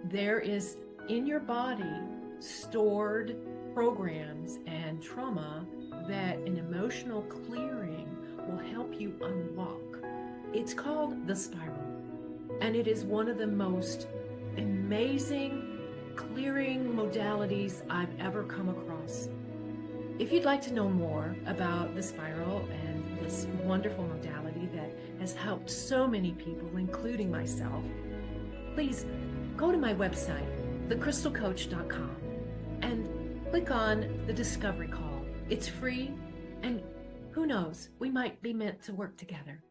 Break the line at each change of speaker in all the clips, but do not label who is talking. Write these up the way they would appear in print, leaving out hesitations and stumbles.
There is in your body stored programs and trauma that an emotional clearing will help you unlock. It's called the spiral, and it is one of the most amazing clearing modalities I've ever come across. If you'd like to know more about the spiral and this wonderful modality that has helped so many people, including myself, please go to my website, thecrystalcoach.com, and click on the Discovery Call. It's free, and who knows, we might be meant to work together.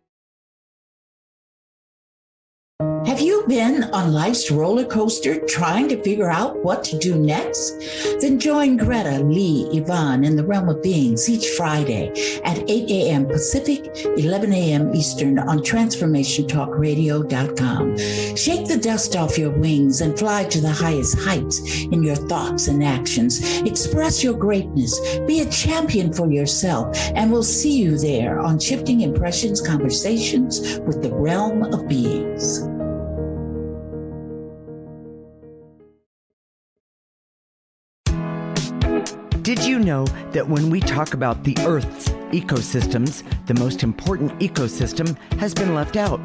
Have you been on life's roller coaster trying to figure out what to do next? Then join Greta, Lee, Yvonne, and the Realm of Beings each Friday at 8 a.m. Pacific, 11 a.m. Eastern on TransformationTalkRadio.com. Shake the dust off your wings and fly to the highest heights in your thoughts and actions. Express your greatness. Be a champion for yourself, and we'll see you there on Shifting Impressions Conversations with the Realm of Beings.
Did you know that when we talk about the Earth's ecosystems, the most important ecosystem has been left out?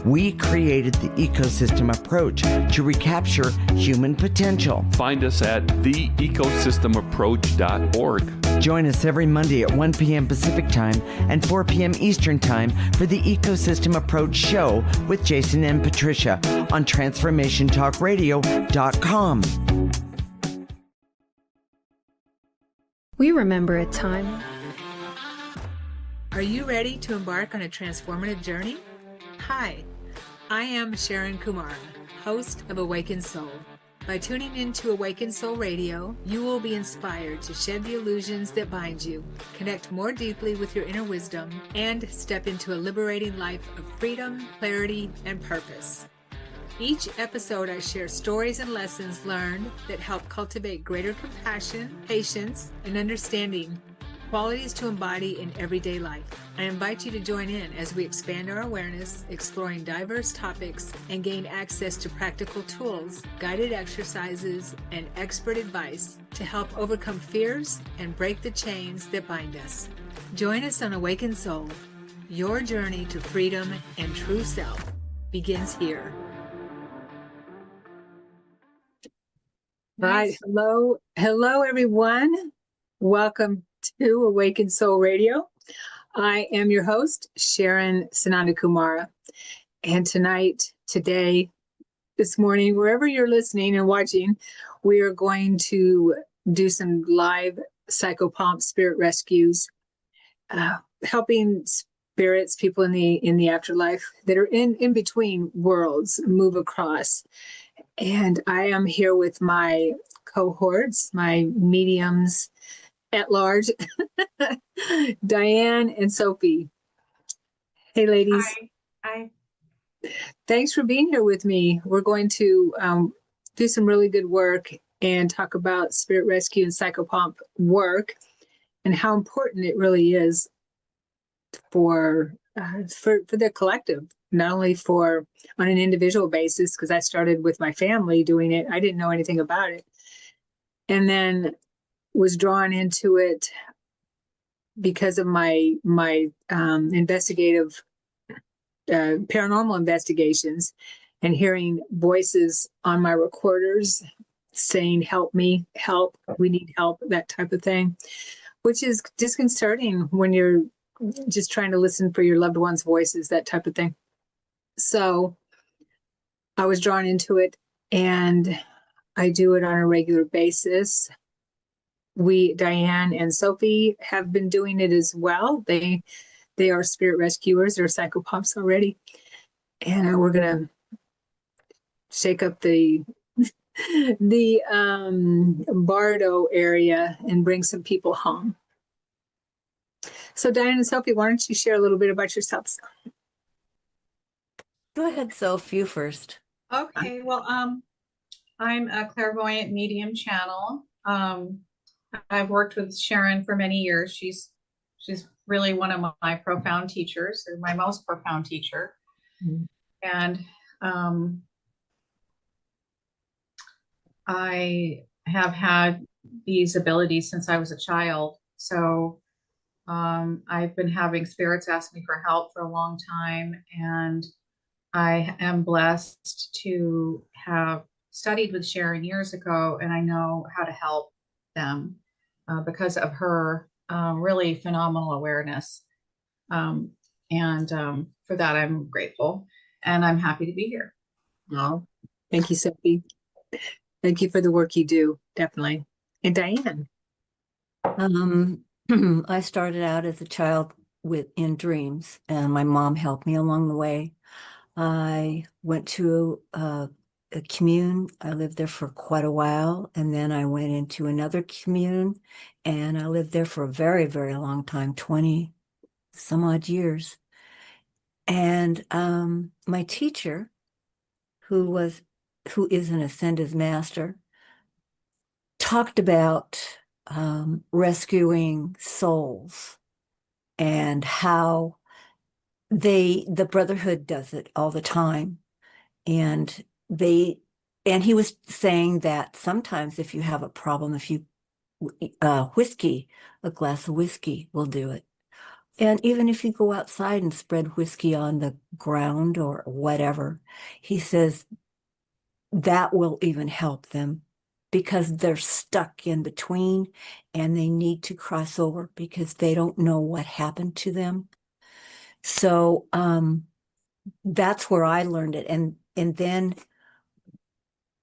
We created the ecosystem approach to recapture human potential.
Find us at theecosystemapproach.org.
Join us every Monday at 1 p.m. Pacific Time and 4 p.m. Eastern Time for the Ecosystem Approach Show with Jason and Patricia on TransformationTalkRadio.com.
We remember a time.
Are you ready to embark on a transformative journey? Hi, I am Sharon Kumara, host of Awakened Soul. By tuning into Awakened Soul Radio, you will be inspired to shed the illusions that bind you, connect more deeply with your inner wisdom, and step into a liberating life of freedom, clarity, and purpose. Each episode, I share stories and lessons learned that help cultivate greater compassion, patience, and understanding, qualities to embody in everyday life. I invite you to join in as we expand our awareness, exploring diverse topics, and gain access to practical tools, guided exercises, and expert advice to help overcome fears and break the chains that bind us. Join us on Awakened Soul. Your journey to freedom and true self begins here. Right. Hello, everyone. Welcome to Awakened Soul Radio. I am your host, Sharon Sananda Kumara. And tonight, today, this morning, wherever you're listening and watching, we are going to do some live psychopomp spirit rescues, helping spirits, people in the afterlife that are in between worlds move across. And I am here with my cohorts, my mediums at large, Diane and Sophie. Hey, ladies.
Hi.
Thanks for being here with me. We're going to do some really good work and talk about spirit rescue and psychopomp work and how important it really is for the collective. Not only on an individual basis, because I started with my family doing it. I didn't know anything about it. And then was drawn into it because of my investigative paranormal investigations and hearing voices on my recorders saying, help me, help, we need help, that type of thing, which is disconcerting when you're just trying to listen for your loved ones' voices, that type of thing. So I was drawn into it, and I do it on a regular basis. Diane and Sophie, have been doing it as well. They are spirit rescuers. They're psychopomps already. And we're going to shake up the Bardo area and bring some people home. So Diane and Sophie, why don't you share a little bit about yourselves?
Go ahead, Soph, you first.
Okay, well, I'm a clairvoyant medium channel. I've worked with Sharon for many years. She's really one of my profound teachers, or my most profound teacher. Mm-hmm. And I have had these abilities since I was a child. So I've been having spirits ask me for help for a long time, and I am blessed to have studied with Sharon years ago, and I know how to help them because of her really phenomenal awareness. Um, and for that, I'm grateful, and I'm happy to be here.
Oh, thank you, Sophie. Thank you for the work you do, definitely. And Diane.
I started out as a child in dreams, and my mom helped me along the way. I went to a commune. I lived there for quite a while, and then I went into another commune, and I lived there for a very, very long time, 20 some odd years. And my teacher, who is an ascended master, talked about rescuing souls and how the Brotherhood does it all the time. And he was saying that sometimes if you have a problem, if you a glass of whiskey will do it. And even if you go outside and spread whiskey on the ground or whatever, he says that will even help them because they're stuck in between and they need to cross over because they don't know what happened to them. So that's where I learned it. And then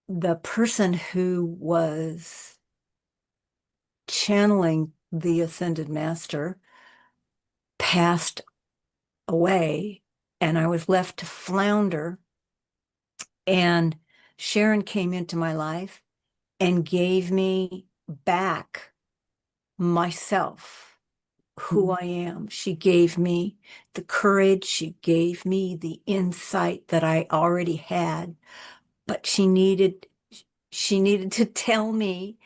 the person who was channeling the Ascended Master passed away, and I was left to flounder. And Sharon came into my life and gave me back myself, who I am. She gave me the courage. She gave me the insight that I already had, but she needed to tell me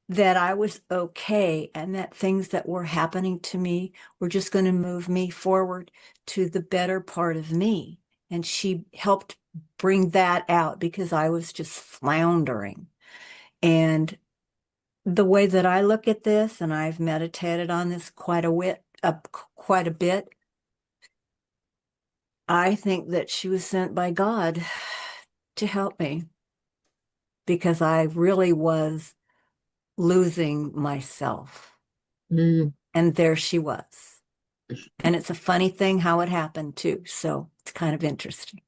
that I was okay and that things that were happening to me were just going to move me forward to the better part of me. And she helped bring that out because I was just floundering. And the way that I look at this, and I've meditated on this quite a bit, I think that she was sent by God to help me because I really was losing myself. And there she was. And it's a funny thing how it happened too. So it's kind of interesting.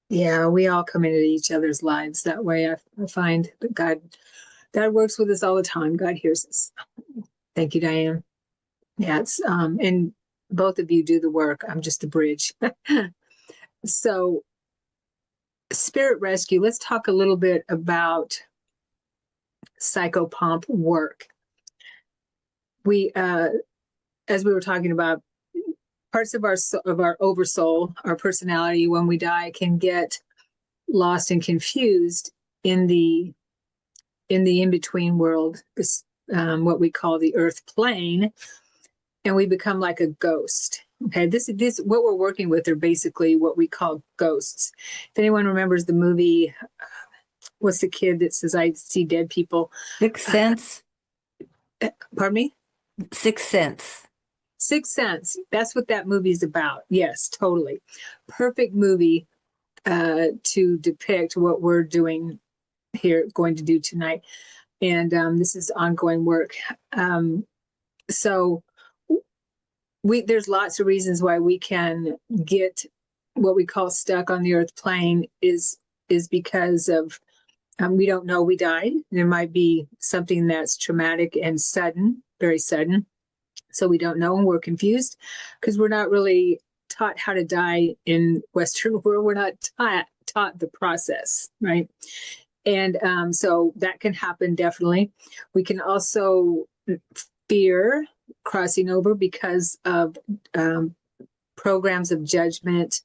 Yeah, we all come into each other's lives that way. I find that God works with us all the time. God hears us. Thank you, Diane. Yeah, it's and both of you do the work. I'm just the bridge. So spirit rescue, let's talk a little bit about psychopomp work. We as we were talking about, parts of our oversoul, our personality, when we die, can get lost and confused in the in-between world, what we call the earth plane, and we become like a ghost. Okay, this what we're working with are basically what we call ghosts. If anyone remembers the movie, what's the kid that says, "I see dead people"?
Sixth Sense.
Pardon me?
Sixth Sense.
Sixth Sense. That's what that movie's about. Yes, totally. Perfect movie to depict what we're doing here, going to do tonight. And this is ongoing work. So there's lots of reasons why we can get what we call stuck on the earth plane is because of we don't know we died. There might be something that's traumatic and sudden, very sudden. So we don't know, and we're confused because we're not really taught how to die in Western world. We're not taught the process, right? And so that can happen, definitely. We can also fear crossing over because of programs of judgment.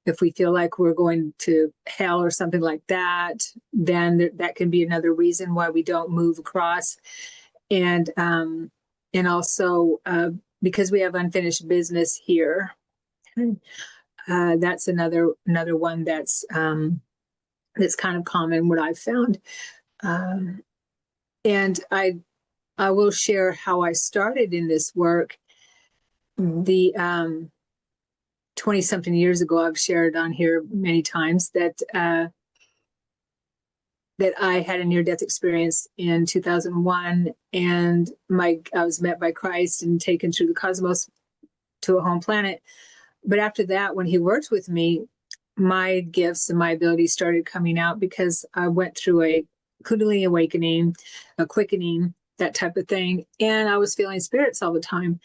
If we feel like we're going to hell or something like that, then that can be another reason why we don't move across. And also because we have unfinished business here. That's another one that's kind of common, what I've found. And I will share how I started in this work. The 20 something years ago, I've shared on here many times that I had a near-death experience in 2001, and I was met by Christ and taken through the cosmos to a home planet. But after that, when he worked with me, my gifts and my abilities started coming out because I went through a Kundalini awakening, a quickening, that type of thing. And I was feeling spirits all the time.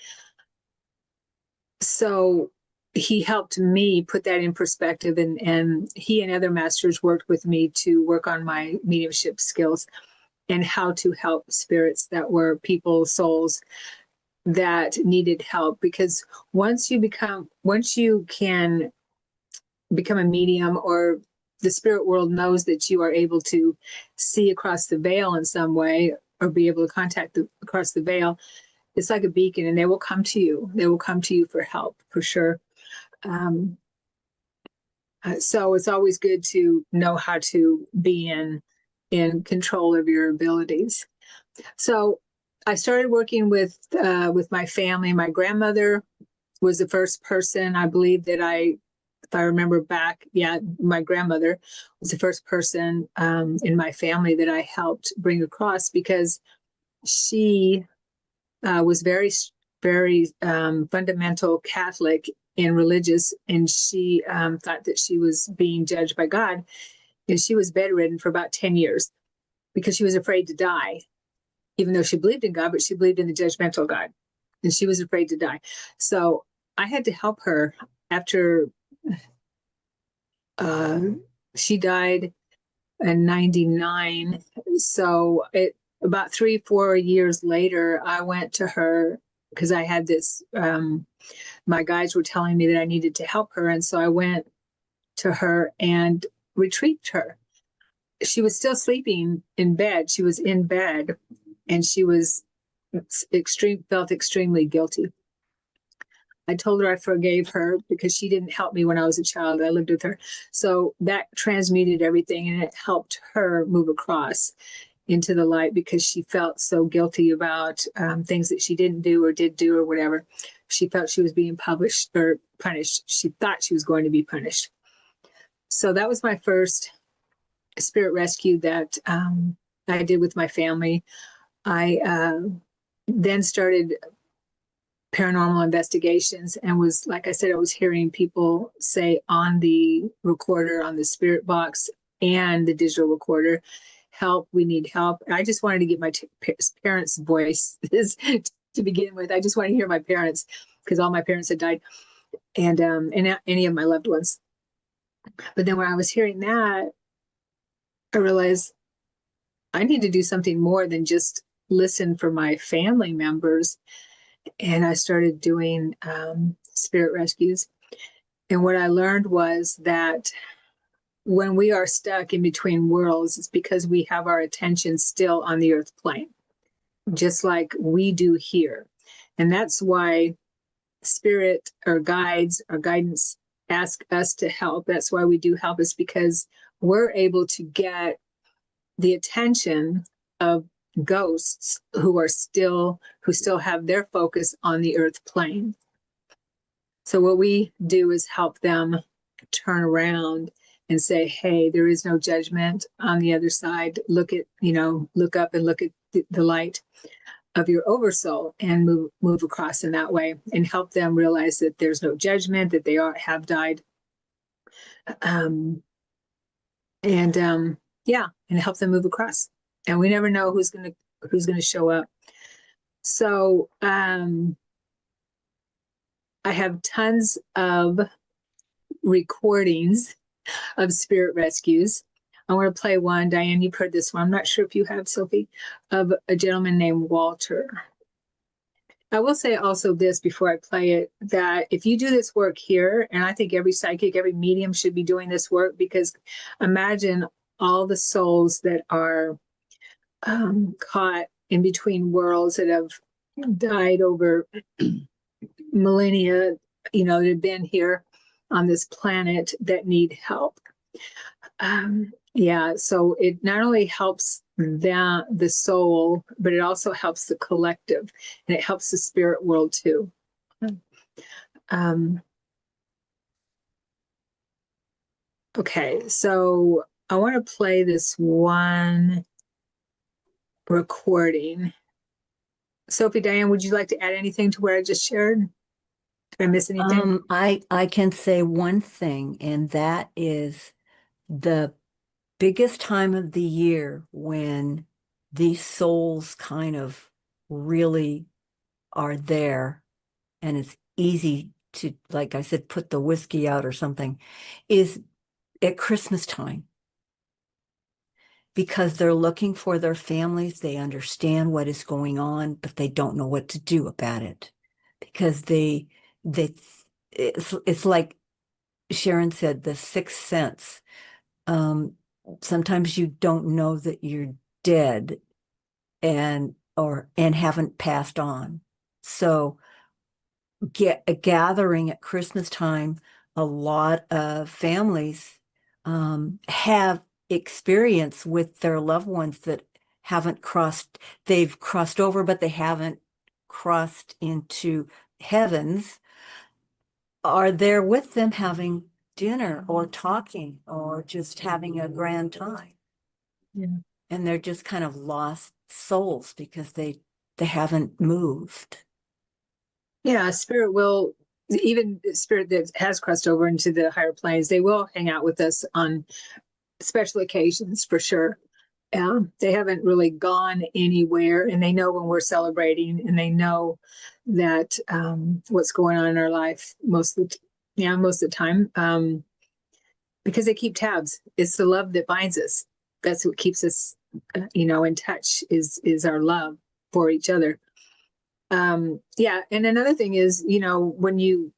So he helped me put that in perspective, and he and other masters worked with me to work on my mediumship skills and how to help spirits that were people, souls that needed help. Because once you can become a medium, or the spirit world knows that you are able to see across the veil in some way, or be able to contact across the veil, it's like a beacon, and they will come to you. They will come to you for help, for sure. So it's always good to know how to be in control of your abilities. So I started working with my family. My grandmother was the first person, I believe, that if I remember back, my grandmother was the first person in my family that I helped bring across, because she was very, very fundamental Catholic and religious, and she thought that she was being judged by God. And she was bedridden for about 10 years because she was afraid to die, even though she believed in God, but she believed in the judgmental God, and she was afraid to die. So I had to help her after she died in 99. So about 3-4 years later, I went to her because I had this, my guides were telling me that I needed to help her. And so I went to her and retrieved her. She was still sleeping in bed. She was in bed, and she was felt extremely guilty. I told her I forgave her because she didn't help me when I was a child. I lived with her. So that transmuted everything, and it helped her move across into the light, because she felt so guilty about things that she didn't do or did do or whatever. She felt she was being punished. She thought she was going to be punished. So that was my first spirit rescue that I did with my family. I then started paranormal investigations, and was, like I said, I was hearing people say on the recorder, on the spirit box and the digital recorder, help, we need help. I just wanted to get my parents' voice to begin with. I just wanted to hear my parents, because all my parents had died, and any of my loved ones. But then when I was hearing that, I realized I need to do something more than just listen for my family members. And I started doing spirit rescues. And what I learned was that when we are stuck in between worlds, it's because we have our attention still on the earth plane, just like we do here. And that's why spirit or guides or guidance ask us to help. That's why we do help, is because we're able to get the attention of ghosts who still have their focus on the earth plane. So what we do is help them turn around and say, hey, there is no judgment on the other side. Look up and look at the light of your oversoul, and move across in that way, and help them realize that there's no judgment, that they have died. And help them move across. And we never know who's going to show up. So I have tons of recordings of spirit rescues. I want to play one. Diane, you've heard this one. I'm not sure if you have, Sophie, of a gentleman named Walter. I will say also this before I play it, that if you do this work here, and I think every psychic, every medium should be doing this work, because imagine all the souls that are caught in between worlds, that have died over millennia, that have been here on this planet, that need help. Yeah, so it not only helps the soul, but it also helps the collective, and it helps the spirit world too. Um, okay, so I want to play this one recording. Sophie, Diane, would you like to add anything to what I just shared? Did I miss anything?
I can say one thing, and that is the biggest time of the year when these souls kind of really are there, and it's easy to, like I said, put the whiskey out or something, is at Christmas time, because they're looking for their families. They understand what is going on, but they don't know what to do about it, because they it's like Sharon said, the sixth sense. Sometimes you don't know that you're dead and haven't passed on. So get a gathering at Christmas time, a lot of families have experience with their loved ones that they've crossed over, but they haven't crossed into heavens, are there with them having dinner or talking or just having a grand time.
Yeah.
And they're just kind of lost souls because they haven't moved.
Yeah, spirit will, even spirit that has crossed over into the higher planes, they will hang out with us on special occasions for sure. They haven't really gone anywhere, and they know when we're celebrating, and they know that what's going on in our life most of the time, because they keep tabs. It's the love that binds us. That's what keeps us, in touch. Is our love for each other. Yeah, and another thing is, when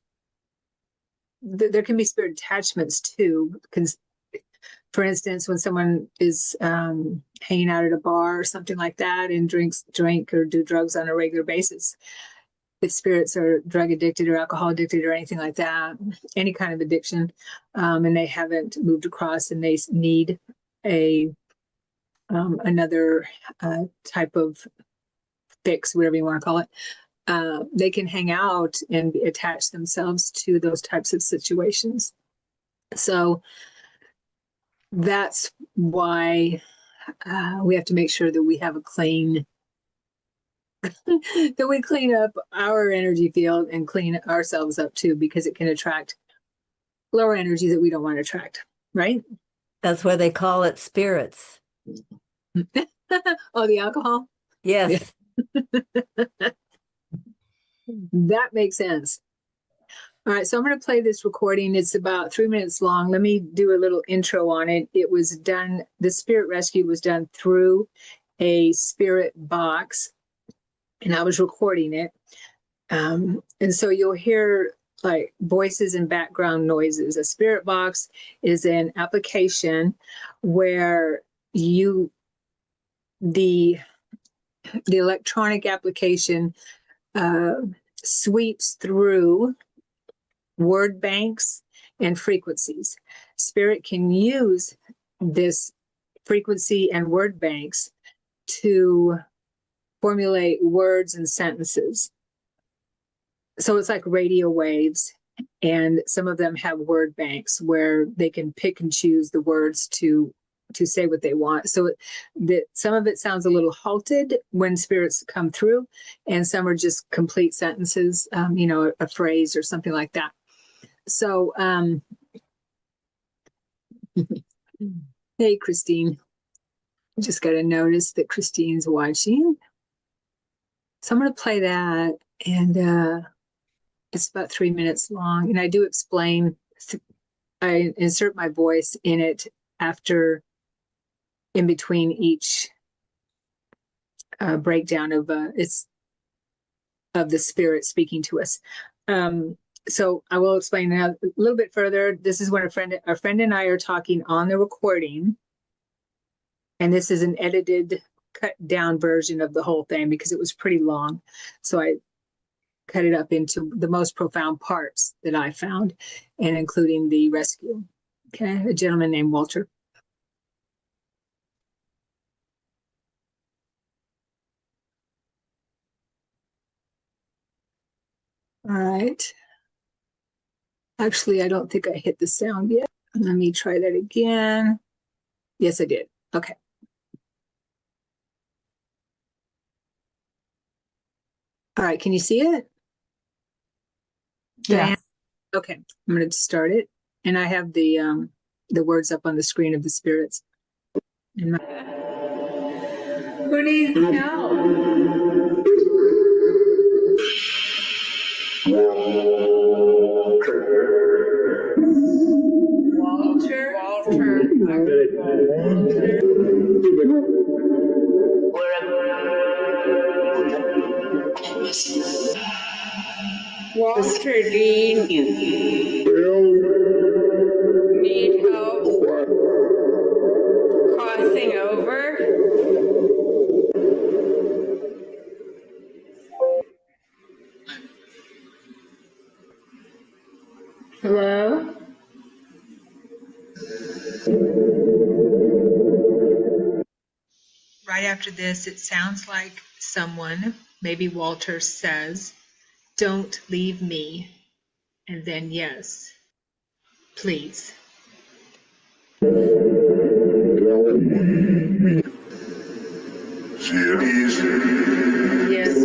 there can be spirit attachments too. For instance, when someone is hanging out at a bar or something like that and drink or do drugs on a regular basis, if spirits are drug addicted or alcohol addicted or anything like that, any kind of addiction, and they haven't moved across and they need another type of fix, whatever you want to call it, they can hang out and attach themselves to those types of situations. So that's why we have to make sure that we have a clean, that we clean up our energy field and clean ourselves up too, because it can attract lower energy that we don't want to attract, right?
That's why they call it spirits.
Oh, the alcohol?
Yes.
Yeah. That makes sense. All right, so I'm going to play this recording. It's about 3 minutes long. Let me do a little intro on it. The spirit rescue was done through a spirit box, and I was recording it. And so you'll hear like voices and background noises. A spirit box is an application where the electronic application sweeps through word banks and frequencies. Spirit can use this frequency and word banks to formulate words and sentences. So it's like radio waves, and some of them have word banks where they can pick and choose the words to say what they want. So that some of it sounds a little halted when spirits come through, and some are just complete sentences, a phrase or something like that. So, hey, Christine, just got to notice that Christine's watching. So I'm going to play that, and it's about 3 minutes long. And I do explain, I insert my voice in it in between each breakdown of the spirit speaking to us. So I will explain a little bit further. This is when our friend and I are talking on the recording, and this is an edited, cut down version of the whole thing because it was pretty long. So I cut it up into the most profound parts that I found, and including the rescue. Okay, a gentleman named Walter.
All right. Actually, I don't think I hit the sound yet. Let me try that again. Yes, I did. Okay. All right. Can you see it?
Yeah.
Diane? Okay. I'm going to start it. And I have the words up on the screen of the spirits. Who needs help?
Walter, Dean, need help crossing over? Hello?
Right after this, it sounds like someone, maybe Walter, says, "Don't leave me." And then, yes, please.
Yes.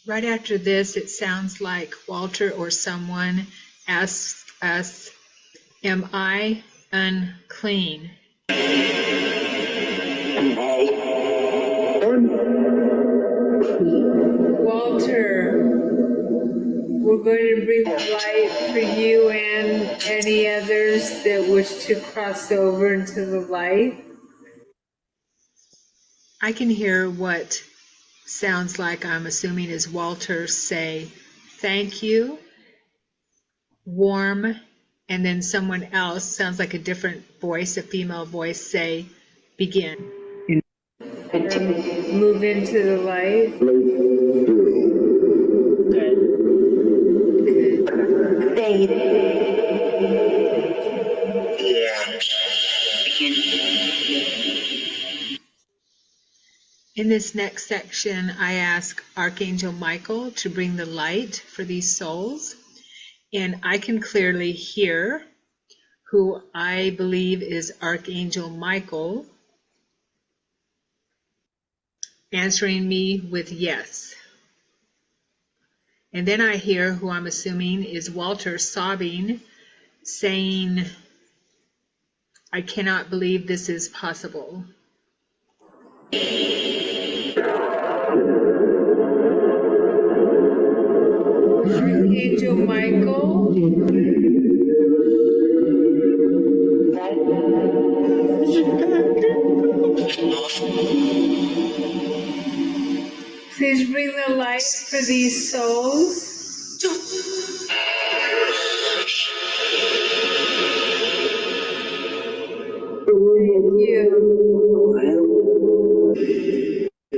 Right after this, it sounds like Walter or someone asks us, "Am I unclean?"
Walter, we're going to bring the light for you and any others that wish to cross over into the light.
I can hear what sounds like, I'm assuming, is Walter say, "Thank you," warm, and then someone else, sounds like a different voice, a female voice, say, "Begin."
Move into the light.
In this next section, I ask Archangel Michael to bring the light for these souls, and I can clearly hear who I believe is Archangel Michael answering me with yes. And then I hear who I'm assuming is Walter sobbing, saying, "I cannot believe this is possible."
Archangel Michael. Please bring the light for these souls. Thank you.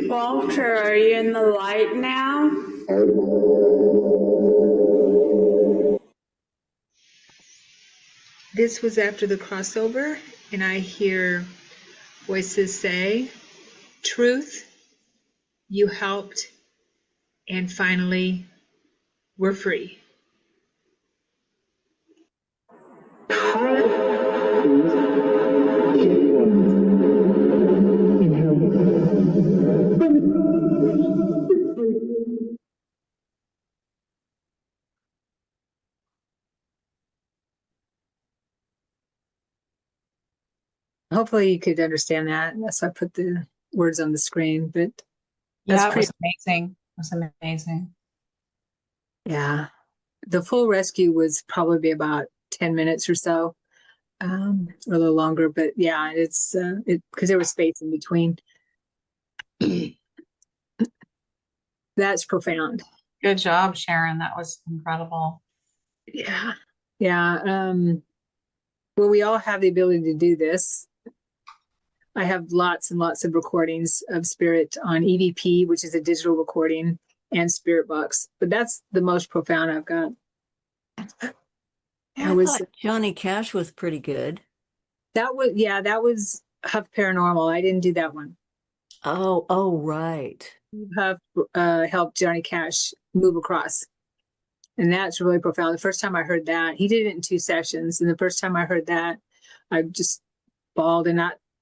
Walter, are you in the light now?
This was after the crossover, and I hear voices say, "Truth, you helped, and finally, we're free."
Hopefully you could understand that. That's why I put the words on the screen. But
Yeah,
that's
it was amazing. It was amazing.
yeah. The full rescue was probably about 10 minutes or so, or a little longer. But yeah, it's because there was space in between. That's profound.
Good job, Sharon. That was incredible.
Yeah. Yeah. Well, we all have the ability to do this. I have lots and lots of recordings of spirit on EVP, which is a digital recording, and Spirit Box. But that's the most profound I've got.
I thought Johnny Cash was pretty good.
That was Huff Paranormal. I didn't do that one.
Oh, right.
Huff helped Johnny Cash move across. And that's really profound. The first time I heard that, he did it in 2 sessions. And the first time I heard that, I just bawled. And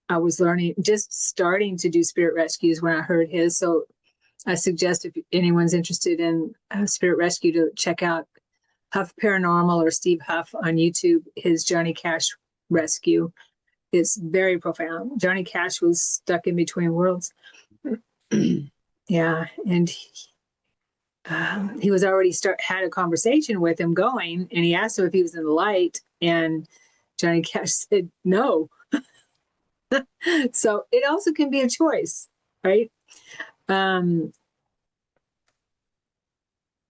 I was learning, just starting to do spirit rescues when I heard his. So I suggest if anyone's interested in spirit rescue to check out Huff Paranormal or Steve Huff on YouTube, his Johnny Cash rescue. It's very profound. Johnny Cash was stuck in between worlds. Yeah. And he was already had a conversation with him going, and he asked him if he was in the light, and Johnny Cash said no. So it also can be a choice, right?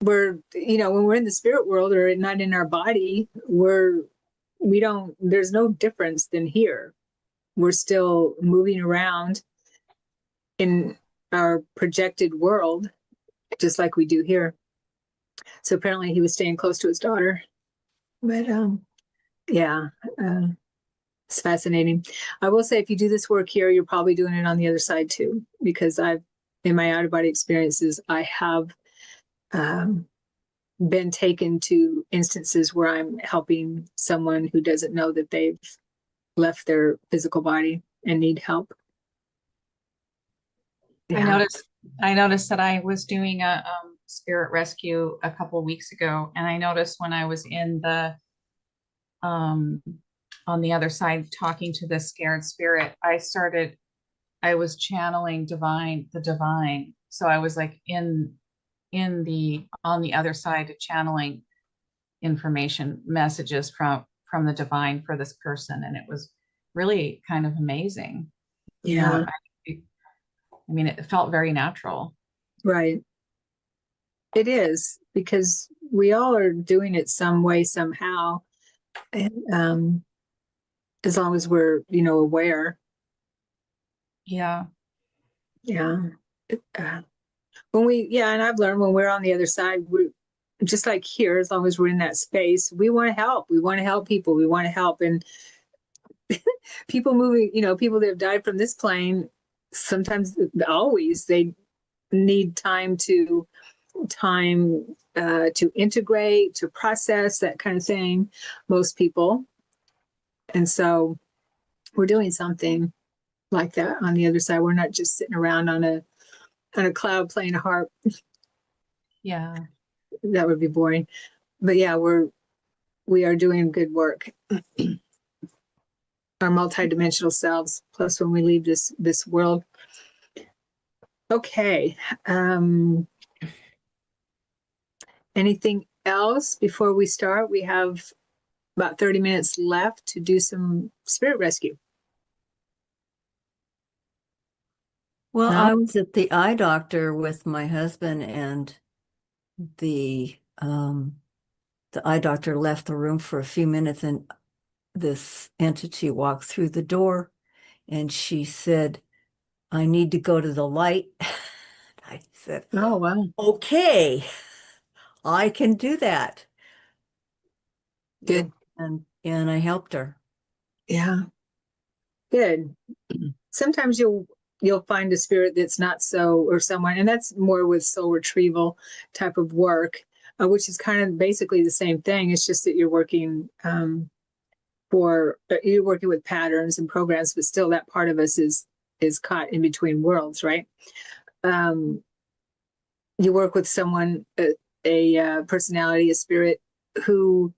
We're, when we're in the spirit world or not in our body, there's no difference than here. We're still moving around in our projected world, just like we do here. So apparently he was staying close to his daughter. But yeah, it's fascinating. I will say, if you do this work here, you're probably doing it on the other side too, because in my out-of-body experiences, I have been taken to instances where I'm helping someone who doesn't know that they've left their physical body and need help. Yeah.
I noticed that I was doing a spirit rescue a couple weeks ago, and I noticed when I was in the on the other side talking to this scared spirit, I was channeling the divine. So I was like on the other side of channeling information, messages from the divine for this person, and it was really kind of amazing.
Yeah.
I mean, it felt very natural.
Right. It is, because we all are doing it some way, somehow. And as long as we're, aware.
Yeah.
Yeah. And I've learned when we're on the other side, we just like here, as long as we're in that space, we want to help. We want to help people. We want to help. And people moving, people that have died from this plane, sometimes, always, they need time to integrate, to process, that kind of thing, most people. And so we're doing something like that on the other side. We're not just sitting around on a cloud playing a harp.
Yeah.
That would be boring. But yeah, we are doing good work. Our multidimensional selves, plus when we leave this world. Okay. Anything else before we start? We have about 30 minutes left to do some spirit rescue.
Well, I was at the eye doctor with my husband, and the eye doctor left the room for a few minutes, and this entity walked through the door, and she said, "I need to go to the light." I said,
"Oh, wow.
Okay, I can do that."
Good.
And I helped her.
Yeah. Good. Sometimes you'll find a spirit that's not so, or someone, and that's more with soul retrieval type of work, which is kind of basically the same thing. It's just that you're working you're working with patterns and programs, but still that part of us is caught in between worlds, right? You work with someone, a personality, a spirit who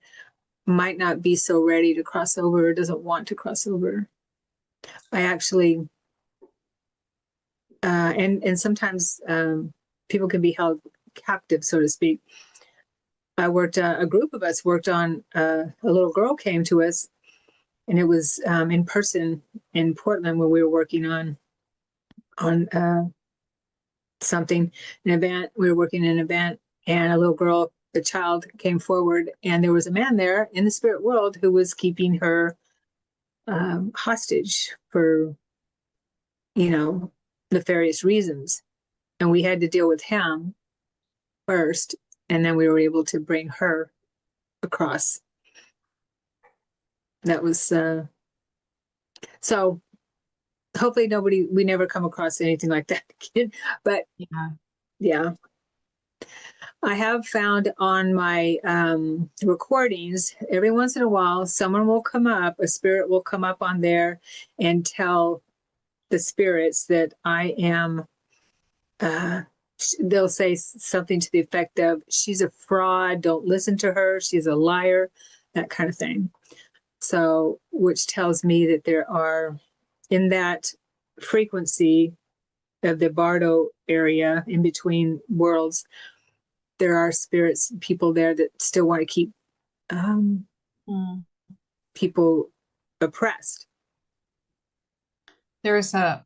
might not be so ready to cross over or doesn't want to cross over. I actually, and sometimes people can be held captive, so to speak. A group of us worked on, a little girl came to us, and it was in person in Portland when we were working on something, an event. We were working in an event, and a child came forward, and there was a man there in the spirit world who was keeping her hostage for, nefarious reasons. And we had to deal with him first, and then we were able to bring her across. That was so hopefully we never come across anything like that again. But yeah. I have found on my recordings, every once in a while, someone will come up, a spirit will come up on there and tell the spirits that I am, they'll say something to the effect of, she's a fraud, don't listen to her, she's a liar, that kind of thing. So, which tells me that there are, in that frequency of the Bardo area, in between worlds, there are spirits, people there that still want to keep people oppressed.
There's a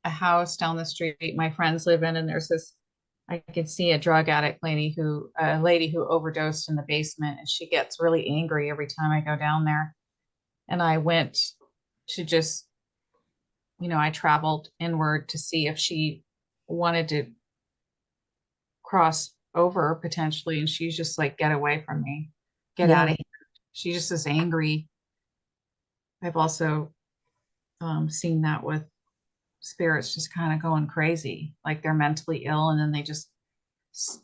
house down the street my friends live in, and there's this, I could see a drug addict lady who overdosed in the basement, and she gets really angry every time I go down there. And I went to just, I traveled inward to see if she wanted to cross over potentially, and she's just like, get away from me, get out of here. She just is angry. I've also seen that with spirits just kind of going crazy, like they're mentally ill, and then they just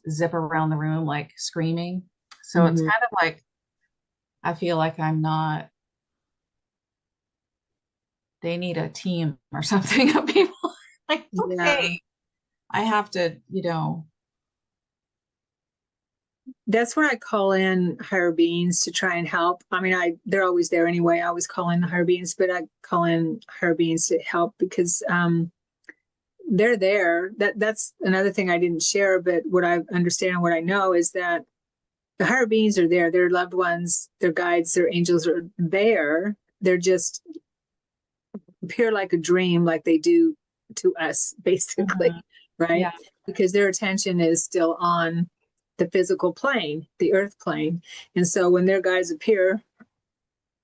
zip around the room like screaming. So it's kind of like, I feel like I'm not, they need a team or something of people like, okay, I have to,
That's when I call in higher beings to try and help. I mean, they're always there anyway. I always call in the higher beings, but I call in higher beings to help because they're there. That's another thing I didn't share, but what I understand and what I know is that the higher beings are there. Their loved ones, their guides, their angels are there. They're just appear like a dream, like they do to us, basically, right? Yeah. Because their attention is still on the physical plane, the earth plane. And so when their guides appear,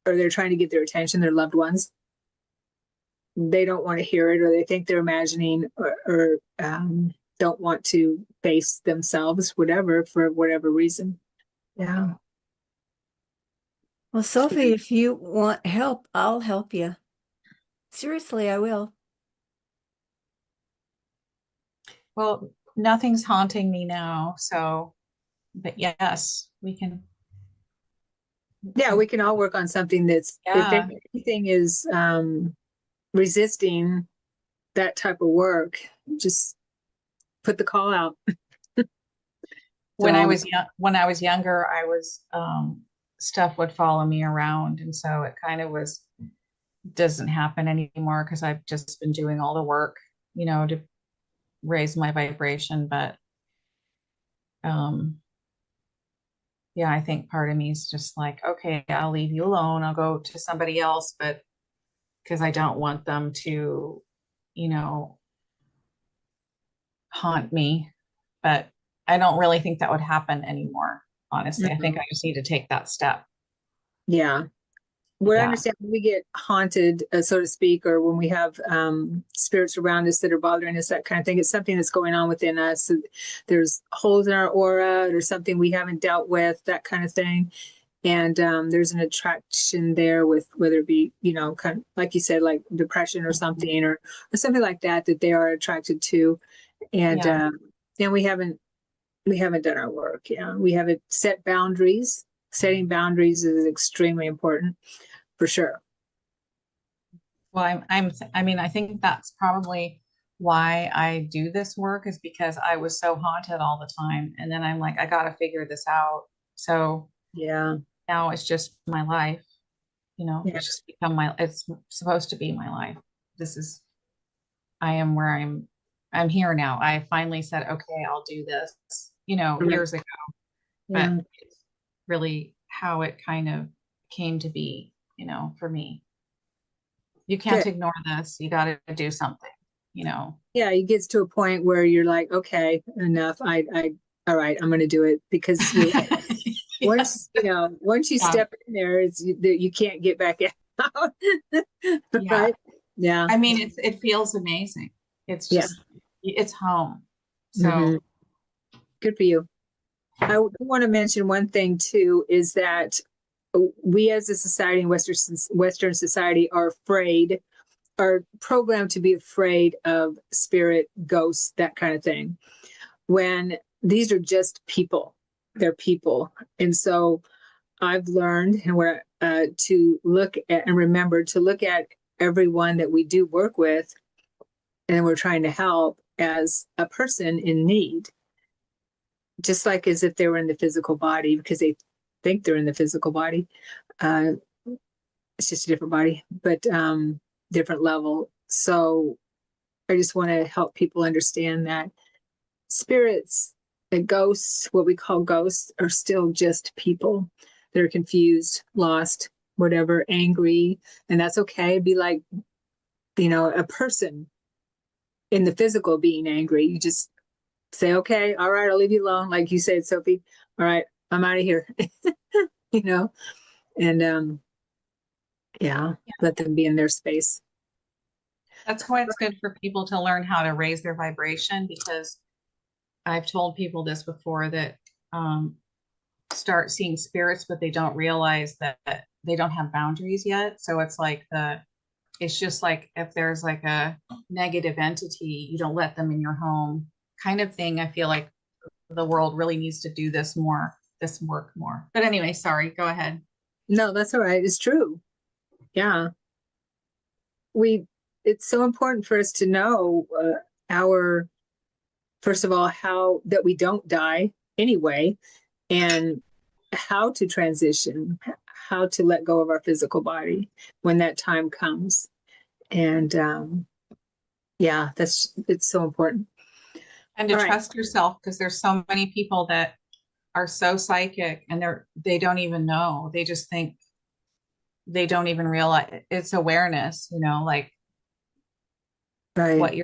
or they're trying to get their attention, their loved ones, they don't want to hear it, or they think they're imagining, or don't want to face themselves, whatever, for whatever reason. Yeah.
Well, Sophie, if you want help, I'll help you. Seriously, I will.
Well, nothing's haunting me now, so, but yes, we can.
Yeah, we can all work on something that's, if anything is resisting that type of work, just put the call out.
When I was younger, I was stuff would follow me around, and so it kind of doesn't happen anymore because I've just been doing all the work, to raise my vibration. But yeah, I think part of me is just like, okay, I'll leave you alone, I'll go to somebody else, but because I don't want them to, haunt me. But I don't really think that would happen anymore, honestly. I think I just need to take that step.
Yeah. What I understand, when we get haunted, so to speak, or when we have spirits around us that are bothering us, that kind of thing, it's something that's going on within us. There's holes in our aura, or something we haven't dealt with, that kind of thing. And there's an attraction there with, whether it be, kind of like you said, like depression or something, or something like that they are attracted to. And we haven't done our work. Yeah, we haven't set boundaries. Setting boundaries is extremely important, for sure.
Well, I think that's probably why I do this work, is because I was so haunted all the time. And then I'm like, I got to figure this out. So
yeah,
now it's just my life, it's just it's supposed to be my life. I am where I'm here now. I finally said, okay, I'll do this, years ago, but it's really how it kind of came to be, for me. You can't ignore this. You got to do something, Yeah,
it gets to a point where you're like, okay, enough. All right, I'm going to do it, because once you step in there, you can't get back out. Right? Yeah.
I mean, it feels amazing. It's just, it's home. So
good for you. I want to mention one thing too, is that we as a society, in Western society, are afraid are programmed to be afraid of spirit, ghosts, that kind of thing, when these are just people. They're people. And so I've learned and we're to look at and remember to look at everyone that we do work with and we're trying to help as a person in need, just like as if they were in the physical body, because they think they're in the physical body. It's just a different body, but different level. So I just want to help people understand that spirits and ghosts, what we call ghosts, are still just people. They're confused, lost, whatever, angry, and that's okay. Be like, a person in the physical being angry. You just say, okay, all right, I'll leave you alone. Like you said, Sophie, all right, I'm out of here, and let them be in their space.
That's why it's good for people to learn how to raise their vibration, because I've told people this before that start seeing spirits, but they don't realize that they don't have boundaries yet. So it's like it's just like if there's like a negative entity, you don't let them in your home kind of thing. I feel like the world really needs to do this work more. But anyway, sorry, go ahead.
No, that's all right. It's true. Yeah. It's so important for us to know first of all, how that we don't die anyway, and how to transition, how to let go of our physical body when that time comes. And it's so important.
And to trust yourself, because there's so many people that are so psychic and they don't even know. They just think they don't even realize it's awareness, like what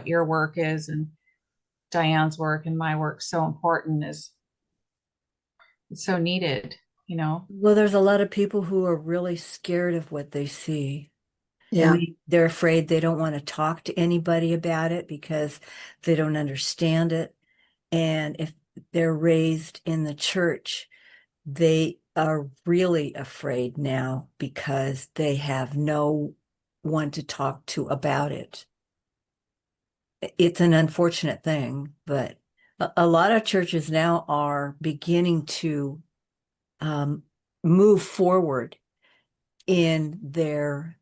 your work is, and Diane's work and my work so important, it's so needed,
Well, there's a lot of people who are really scared of what they see.
Yeah.
And they're afraid. They don't want to talk to anybody about it because they don't understand it. And if they're raised in the church, they are really afraid now because they have no one to talk to about it. It's an unfortunate thing, but a lot of churches now are beginning to move forward in their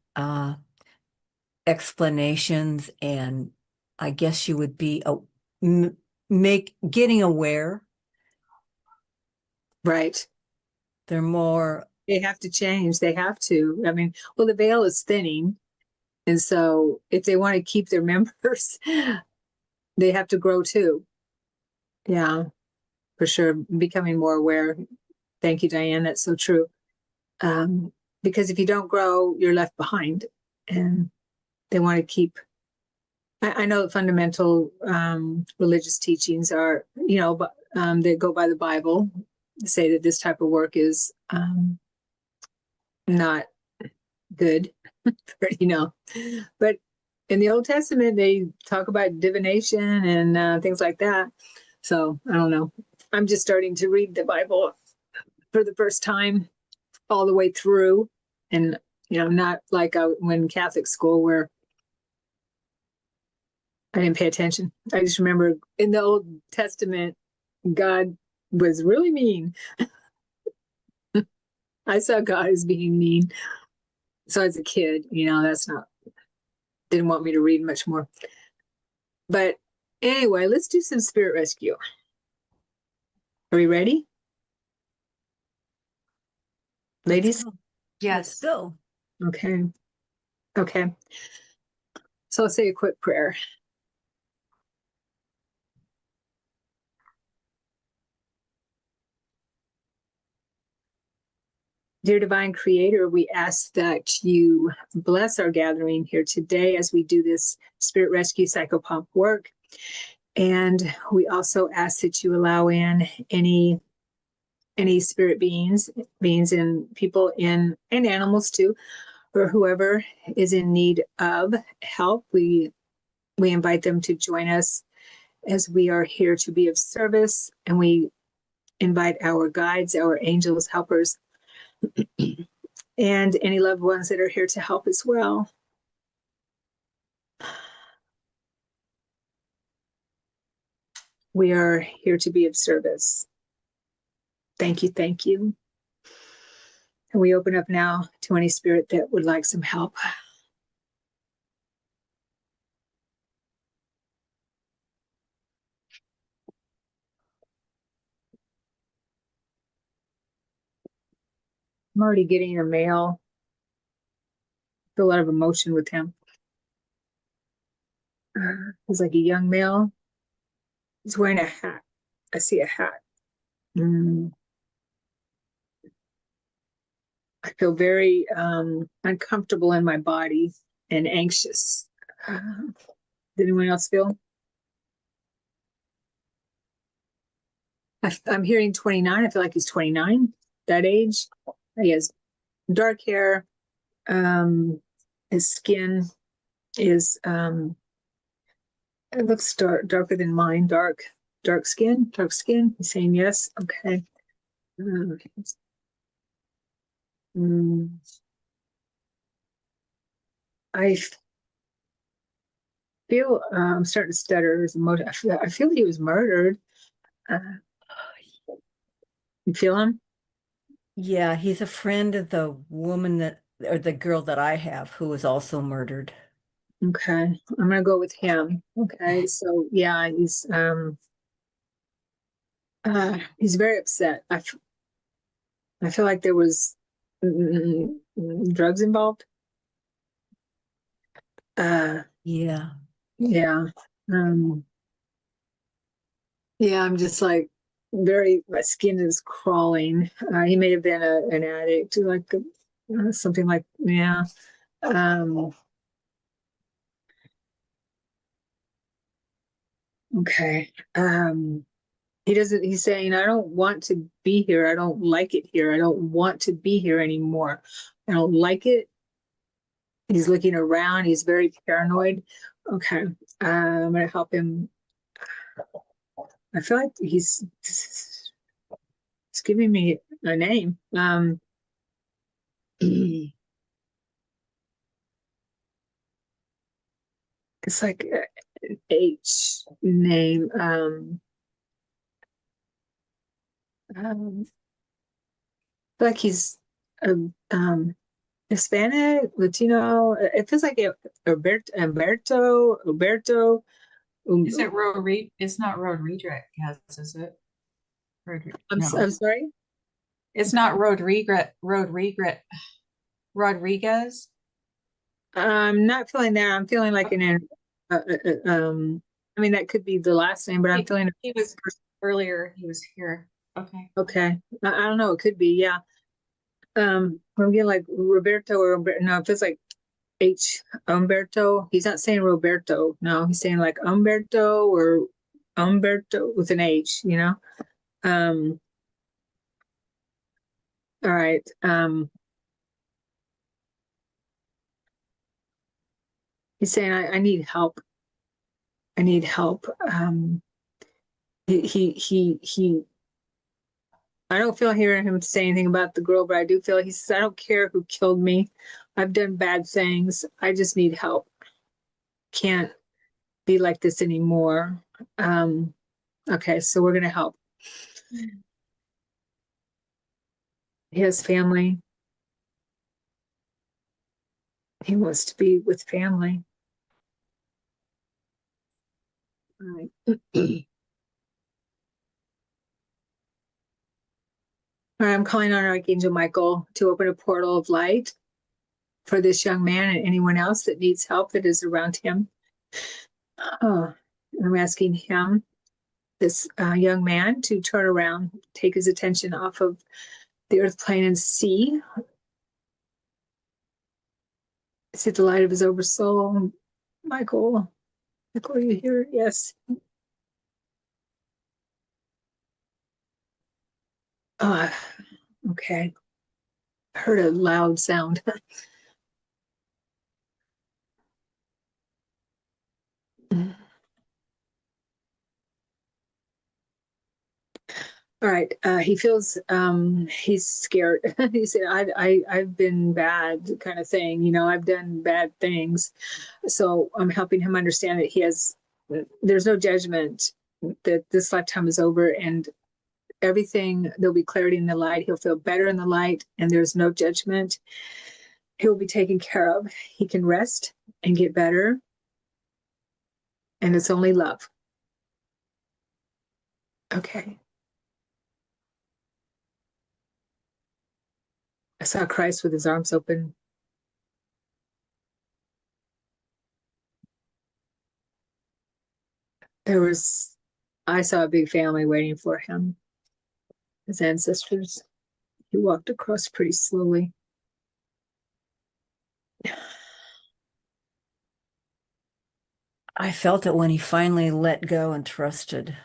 explanations, and I guess you would be getting aware.
Right.
They're more.
They have to change. They have to. I mean, well, the veil is thinning. And so if they want to keep their members, they have to grow too. Yeah, for sure. Becoming more aware. Thank you, Diane. That's so true. Because if you don't grow, you're left behind. And they want to keep. I know that fundamental religious teachings are, they go by the Bible, say that this type of work is not good, but in the Old Testament, they talk about divination and things like that. So I don't know. I'm just starting to read the Bible for the first time all the way through. And, not like when Catholic school where I didn't pay attention. I just remember in the Old Testament, God was really mean. I saw God as being mean. So as a kid, didn't want me to read much more. But anyway, let's do some spirit rescue. Are we ready? Ladies?
Yes.
Let's go.
Okay. So I'll say a quick prayer. Dear Divine Creator, we ask that you bless our gathering here today as we do this Spirit Rescue Psychopomp work. And we also ask that you allow in any spirit beings and people and animals too, or whoever is in need of help. We invite them to join us as we are here to be of service, and we invite our guides, our angels, helpers, and any loved ones that are here to help as well. We are here to be of service. Thank you, thank you. And we open up now to any spirit that would like some help. I'm already getting a male. I feel a lot of emotion with him. He's like a young male. He's wearing a hat. I see a hat. I feel very uncomfortable in my body and anxious. Did anyone else feel? I'm hearing 29. I feel like he's 29, that age. He has dark hair. His skin is, it looks darker than mine. Dark skin. He's saying yes. Okay. I feel I'm starting to stutter. I feel he was murdered. You feel him?
Yeah, he's a friend of the woman or the girl that I have who was also murdered.
Okay, I'm gonna go with him. Okay, so yeah, he's very upset. I feel like there was drugs involved.
Yeah.
Yeah. Yeah, I'm just like my skin is crawling. He may have been an addict, like something like, yeah. Okay. He's saying, I don't want to be here. I don't like it here. I don't want to be here anymore. I don't like it. He's looking around. He's very paranoid. Okay. I'm going to help him. I feel like he's giving me a name. It's like an H name. I feel like he's Hispanic, Latino. It feels like Alberto.
Is it Rodriguez? It's not Rodriguez, is it?
I'm sorry?
It's not Rodriguez.
I'm not feeling that. I'm feeling like I mean, that could be the last name, but I'm feeling
he was earlier. He was here. Okay.
Okay. I don't know. It could be, yeah. I'm getting like Roberto or no, it feels like Umberto. He's not saying Roberto. No, he's saying like Umberto or Umberto with an H, you know? All right. He's saying I need help. I need help. He I don't feel hearing him say anything about the girl, but I do feel he says, I don't care who killed me. I've done bad things. I just need help. Can't be like this anymore. Okay, so we're gonna help. He has family. He wants to be with family. All right. All right, I'm calling on Archangel Michael to open a portal of light for this young man and anyone else that needs help that is around him. I'm asking him, this young man, to turn around, take his attention off of the earth plane and see the light of his oversoul. Michael, are you here? Yes. Okay. I heard a loud sound. All right. He feels he's scared. He said, I've been bad, kind of thing. You know, I've done bad things. So I'm helping him understand that there's no judgment. that this lifetime is over, and everything, there'll be clarity in the light. He'll feel better in the light, and there's no judgment. He'll be taken care of. He can rest and get better, and it's only love. Okay. I saw Christ with his arms open. I saw a big family waiting for him, his ancestors. He walked across pretty slowly.
I felt it when he finally let go and trusted.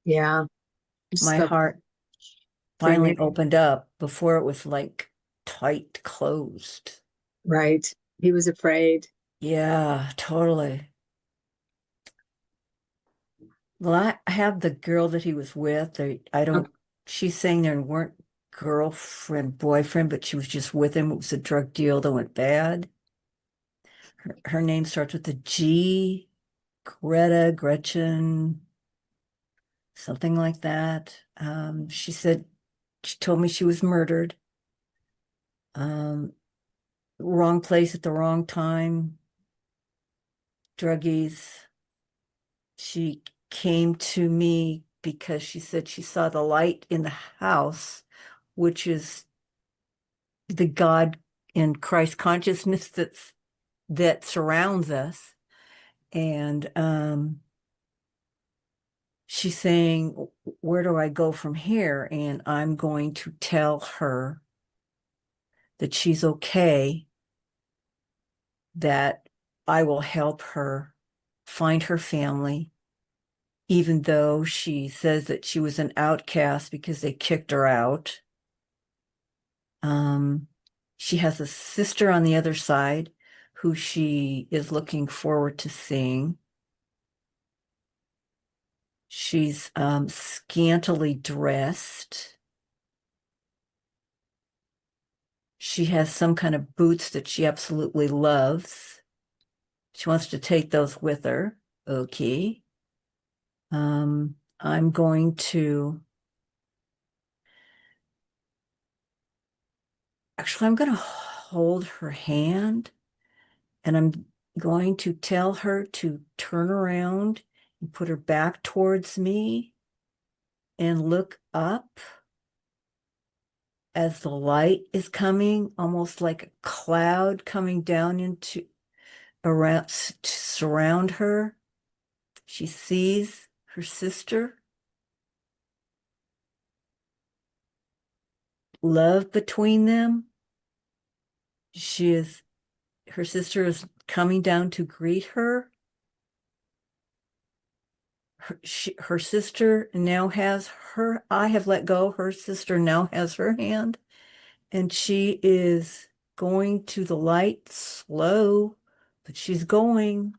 Yeah.
My heart finally opened up. Before it was like tight closed.
Right. He was afraid.
Yeah, totally. Well, I have the girl that he was with. She's saying there weren't girlfriend, boyfriend, but she was just with him. It was a drug deal that went bad. Her name starts with a G, Gretchen, something like that. She told me she was murdered. Wrong place at the wrong time. Druggies. She came to me because she said she saw the light in the house, which is the God and Christ consciousness that surrounds us. And she's saying, where do I go from here? And I'm going to tell her that she's okay, that I will help her find her family, even though she says that she was an outcast because they kicked her out. She has a sister on the other side who she is looking forward to seeing. She's scantily dressed. She has some kind of boots that she absolutely loves. She wants to take those with her. Okay. I'm going to hold her hand, and I'm going to tell her to turn around and put her back towards me and look up as the light is coming, almost like a cloud coming down to surround her. She sees her sister. Love between them. Her sister is coming down to greet her. Her sister now has her, I have let go. Her sister now has her hand, and she is going to the light slow, but she's going.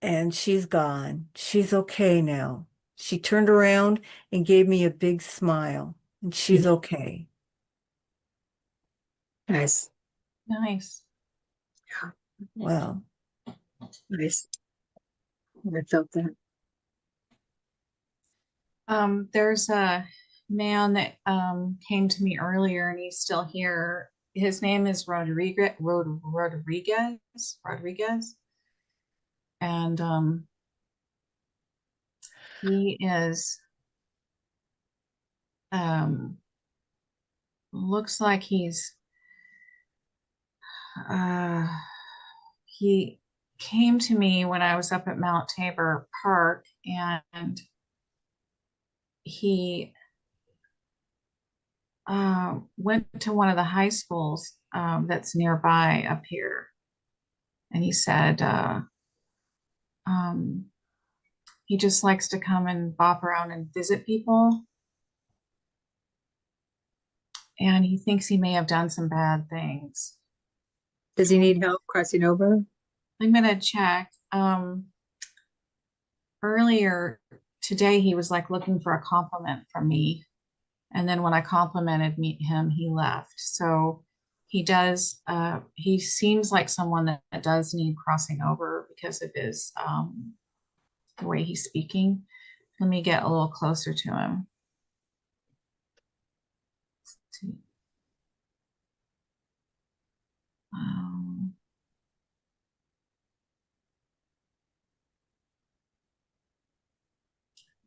And she's gone. She's okay now. She turned around and gave me a big smile, and she's okay.
Nice.
Nice.
Yeah.
Wow.
Nice. I felt that.
There's a man that came to me earlier, and he's still here. His name is Rodriguez, and he is looks like he came to me when I was up at Mount Tabor Park, and he went to one of the high schools that's nearby up here. And he said he just likes to come and bop around and visit people. And he thinks he may have done some bad things.
Does he need help crossing over?
I'm going to check. Earlier today, he was like looking for a compliment from me. And then when I complimented him, he left. So he seems like someone that does need crossing over because of his the way he's speaking. Let me get a little closer to him. Let's see.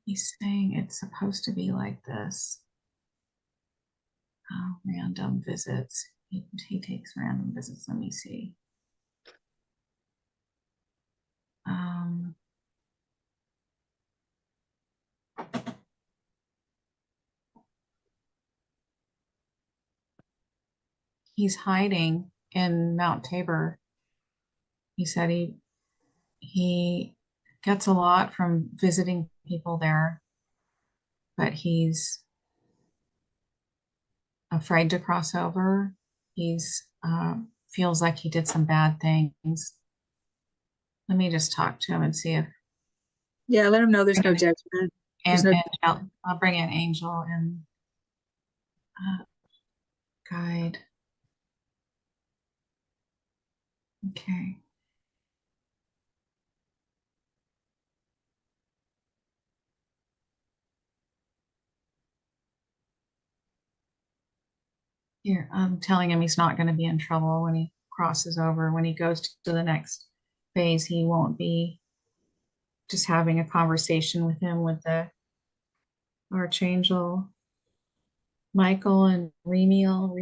He's saying it's supposed to be like this. Random visits. He takes random visits. Let me see. He's hiding in Mount Tabor. He said he gets a lot from visiting people there, but he's afraid to cross over. He's feels like he did some bad things. Let me just talk to him and see if.
Yeah, let him know there's no judgment.
And I'll bring an angel and guide. Okay. Here, I'm telling him he's not going to be in trouble when he crosses over. When he goes to the next phase, he won't be just having a conversation with him with the Archangel Michael and Remiel.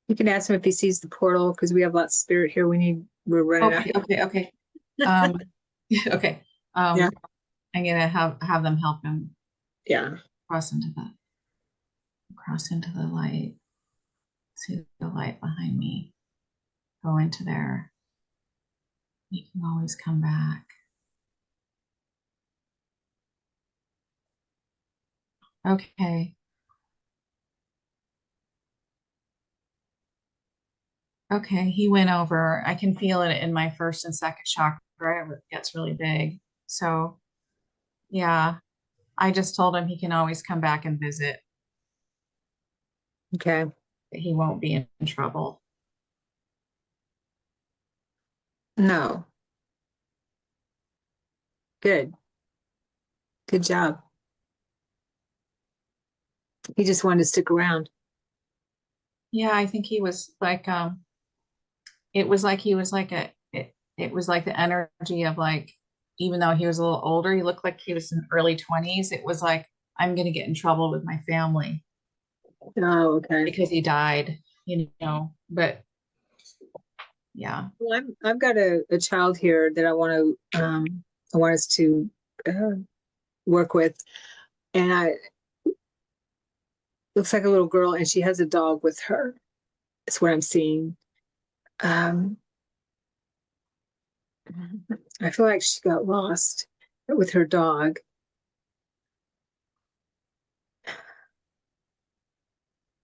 You can ask him if he sees the portal because we have lots of spirit here. We're running out.
Okay. Okay. Yeah. I'm gonna have them help him.
Yeah.
Cross into the light. See the light behind me. Go into there. You can always come back. Okay. Okay, he went over. I can feel it in my first and second chakra. It gets really big. So, yeah, I just told him he can always come back and visit.
Okay.
He won't be in trouble.
No. Good. Good job. He just wanted to stick around.
Yeah, I think he was like, it was like he was like it was like the energy of like, even though he was a little older, he looked like he was in early 20s. It was like, I'm going to get in trouble with my family.
Oh, okay.
Because he died, but yeah.
Well, I've got a child here that I want us to work with, and looks like a little girl, and she has a dog with her. That's what I'm seeing. I feel like she got lost with her dog.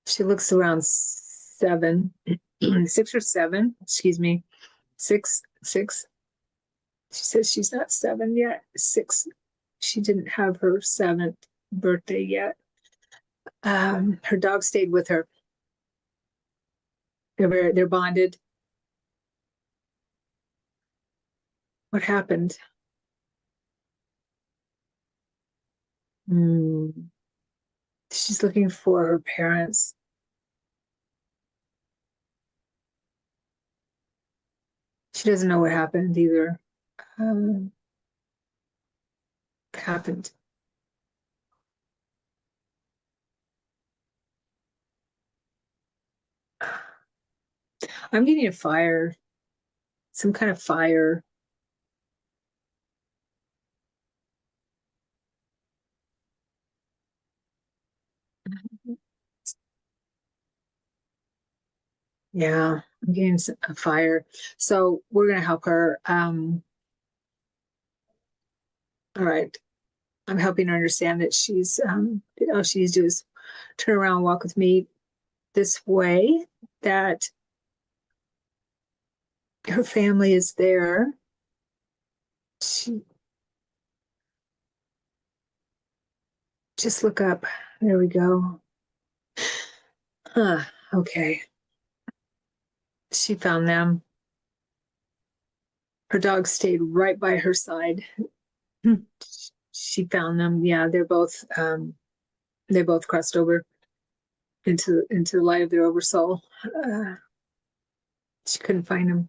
She looks around 7, 6 or 7. Excuse me, 6. She says she's not 7 yet. 6. She didn't have her 7th birthday yet. Her dog stayed with her. They're bonded. What happened? She's looking for her parents. She doesn't know what happened either. Happened. I'm getting a fire. Some kind of fire. Yeah, I'm getting a fire. So we're gonna help her. All right. I'm helping her understand that she's all she needs to do is turn around, walk with me this way, that her family is there. just look up. There we go. Okay. She found them. Her dog stayed right by her side. She found them. Yeah, they both crossed over into the light of their oversoul. She couldn't find them.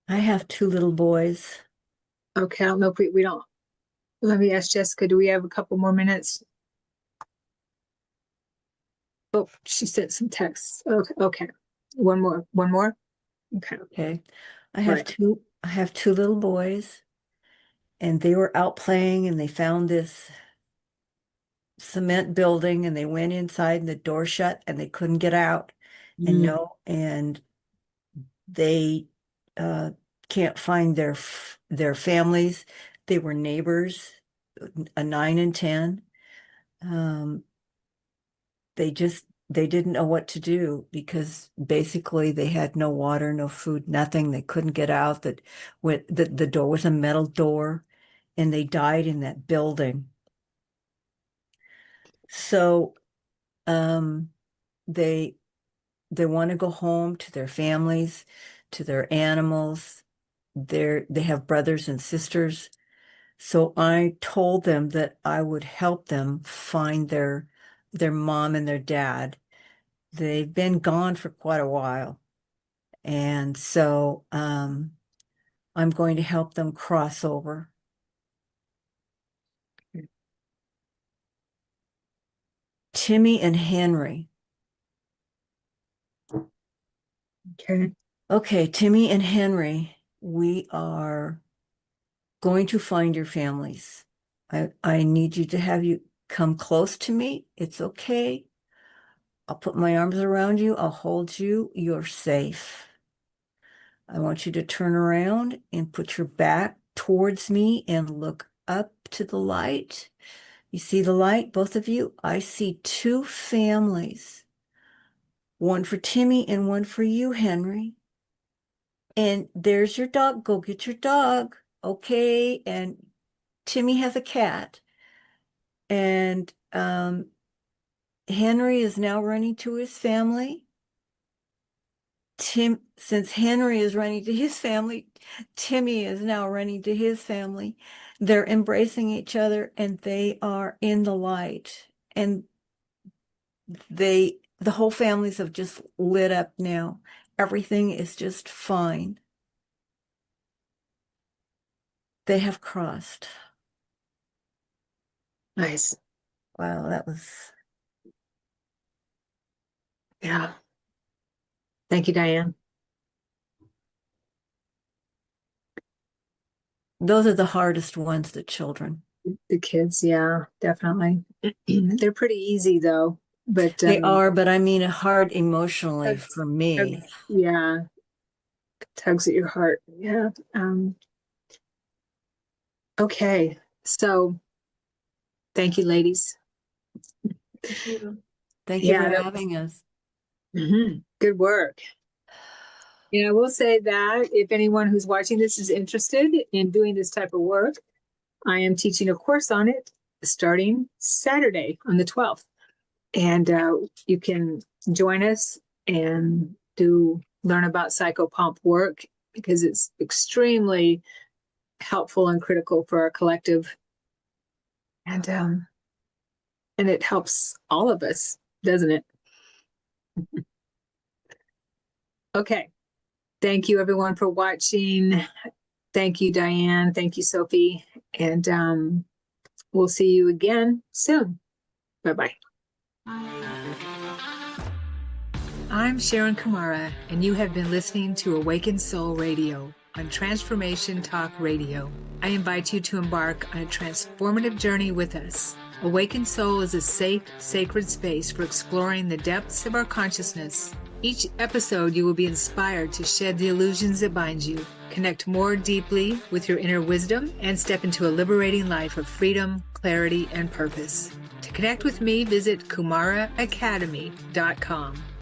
I have 2 little boys.
Okay, I don't know if we don't. Let me ask Jessica, do we have a couple more minutes? Oh, she sent some texts. Okay. One more. Okay.
Okay. I have 2 little boys, and they were out playing, and they found this cement building, and they went inside, and the door shut, and they couldn't get out. And they can't find their families. They were neighbors, 9 and 10. They didn't know what to do, because basically they had no water, no food, nothing. They couldn't get out. The door was a metal door, and they died in that building. So they want to go home to their families, to their animals. They have brothers and sisters. So I told them that I would help them find their mom and their dad. They've been gone for quite a while. And so I'm going to help them cross over. Timmy and Henry. Okay, Timmy and Henry, we are going to find your families. I need you to have you come close to me. It's okay. I'll put my arms around you. I'll hold you. You're safe. I want you to turn around and put your back towards me and look up to the light. You see the light, both of you? I see 2 families. One for Timmy and one for you, Henry. And there's your dog. Go get your dog. Okay. And Timmy has a cat. And Henry is now running to his family. Since Henry is running to his family, Timmy is now running to his family. They're embracing each other, and they are in the light. And the whole families have just lit up now. Everything is just fine. They have crossed.
Nice.
Wow, that was...
Yeah. Thank you, Diane.
Those are the hardest ones, the children.
The kids, yeah, definitely. They're pretty easy though, but
they are, but I mean hard emotionally for me.
Yeah. Tugs at your heart. Yeah. Okay. So thank you, ladies.
Thank you for having us.
Good work. And I will say that if anyone who's watching this is interested in doing this type of work, I am teaching a course on it starting Saturday on the 12th. And you can join us and learn about psychopomp work, because it's extremely helpful and critical for our collective. And it helps all of us, doesn't it? Okay. Thank you everyone for watching. Thank you, Diane. Thank you, Sophie. And we'll see you again soon. Bye-bye.
I'm Sharon Kumara, and you have been listening to Awakened Soul Radio on Transformation Talk Radio. I invite you to embark on a transformative journey with us. Awakened Soul is a safe, sacred space for exploring the depths of our consciousness. Each episode, you will be inspired to shed the illusions that bind you, connect more deeply with your inner wisdom, and step into a liberating life of freedom, clarity, and purpose. To connect with me, visit kumaraacademy.com.